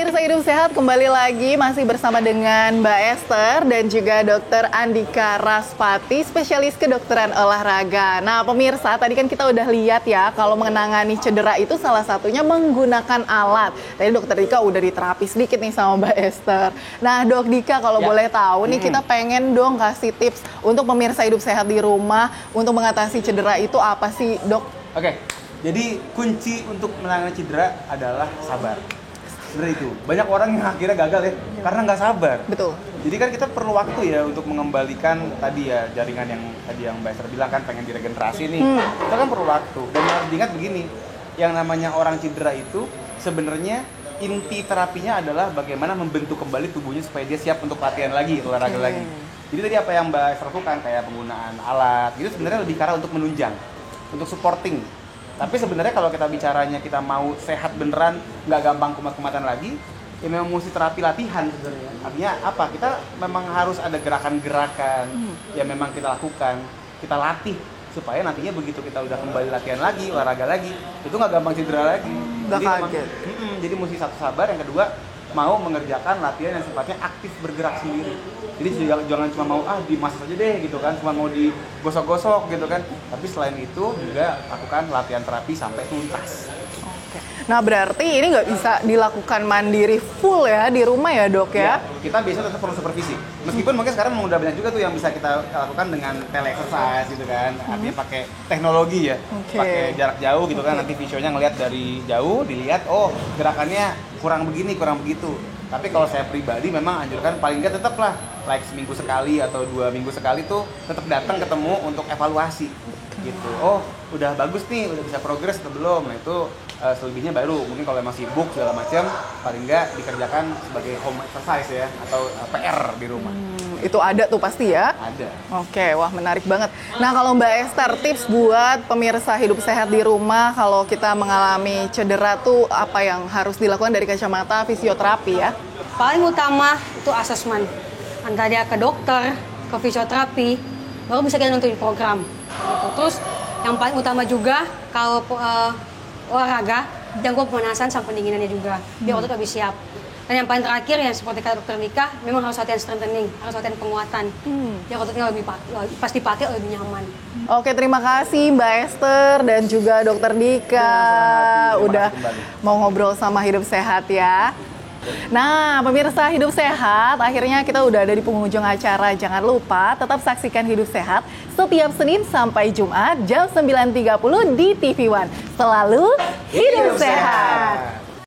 pemirsa Hidup Sehat, kembali lagi masih bersama dengan Mbak Esther dan juga Dr. Andika Raspati, spesialis kedokteran olahraga. Nah pemirsa, tadi kan kita udah lihat ya, kalau menangani cedera itu salah satunya menggunakan alat. Tadi Dr. Dika udah diterapi sedikit nih sama Mbak Esther. Nah Dok Dika, kalau boleh tahu nih, kita pengen dong kasih tips untuk pemirsa Hidup Sehat di rumah untuk mengatasi cedera itu apa sih Dok? Oke, jadi kunci untuk menangani cedera adalah sabar. Sebenarnya itu, banyak orang yang akhirnya gagal ya, karena nggak sabar. Betul. Jadi kan kita perlu waktu ya untuk mengembalikan tadi ya jaringan yang tadi yang Mbak Esther bilang kan pengen diregenerasi nih. Kita kan perlu waktu. Dan harus diingat begini, yang namanya orang cedera itu sebenarnya inti terapinya adalah bagaimana membentuk kembali tubuhnya supaya dia siap untuk latihan lagi, olahraga lagi. Jadi tadi apa yang Mbak Esther lakukan kayak penggunaan alat, itu sebenarnya lebih ke arah untuk menunjang, untuk supporting. Tapi sebenarnya kalau kita bicaranya kita mau sehat beneran, nggak gampang kumat-kumatan lagi, ya memang mesti terapi latihan sebenarnya. Artinya apa? Kita memang harus ada gerakan-gerakan yang memang kita lakukan, kita latih supaya nantinya begitu kita udah kembali latihan lagi, olahraga lagi, itu nggak gampang cedera lagi. Jadi kaget. Jadi mesti satu sabar, yang kedua mau mengerjakan latihan yang sifatnya aktif bergerak sendiri. Jadi jangan cuma mau di massage aja deh gitu kan, cuma mau digosok-gosok gitu kan. Tapi selain itu juga lakukan latihan terapi sampai tuntas. Oke. Nah berarti ini nggak bisa dilakukan mandiri full ya di rumah ya Dok ya? Kita biasanya tetap perlu supervisi. Meskipun mungkin sekarang udah banyak juga tuh yang bisa kita lakukan dengan tele-exercise gitu kan. Artinya pakai teknologi ya, pakai jarak jauh gitu kan. Nanti visionya ngelihat dari jauh, dilihat gerakannya kurang begini, kurang begitu. Tapi kalau saya pribadi memang anjurkan paling nggak tetap lah like seminggu sekali atau 2 minggu sekali tuh tetap datang ketemu untuk evaluasi gitu. Udah bagus nih, udah bisa progres atau belum. Nah itu selebihnya baru mungkin kalau emang sibuk segala macam paling nggak dikerjakan sebagai home exercise ya atau PR di rumah. Itu ada tuh pasti ya? Ada. Oke, wah menarik banget. Nah kalau Mbak Esther, tips buat pemirsa Hidup Sehat di rumah kalau kita mengalami cedera tuh apa yang harus dilakukan dari kacamata fisioterapi ya? Paling utama itu asesmen. Antara dia ke dokter, ke fisioterapi, baru bisa kita nentuin program. Gitu. Terus yang paling utama juga kalau olahraga, jangkau pemanasan sama pendinginannya juga, biar otot lebih siap. Dan yang paling terakhir yang seperti kata dokter Nika, memang harus latihan strengthening, harus latihan penguatan. Biar ototnya lebih pas dipakai lebih nyaman. Oke, terima kasih Mbak Esther dan juga dokter Dika udah mau ngobrol sama Hidup Sehat ya. Nah, pemirsa Hidup Sehat, akhirnya kita udah ada di penghujung acara. Jangan lupa tetap saksikan Hidup Sehat setiap Senin sampai Jumat jam 9.30 di TV One. Selalu Hidup Sehat.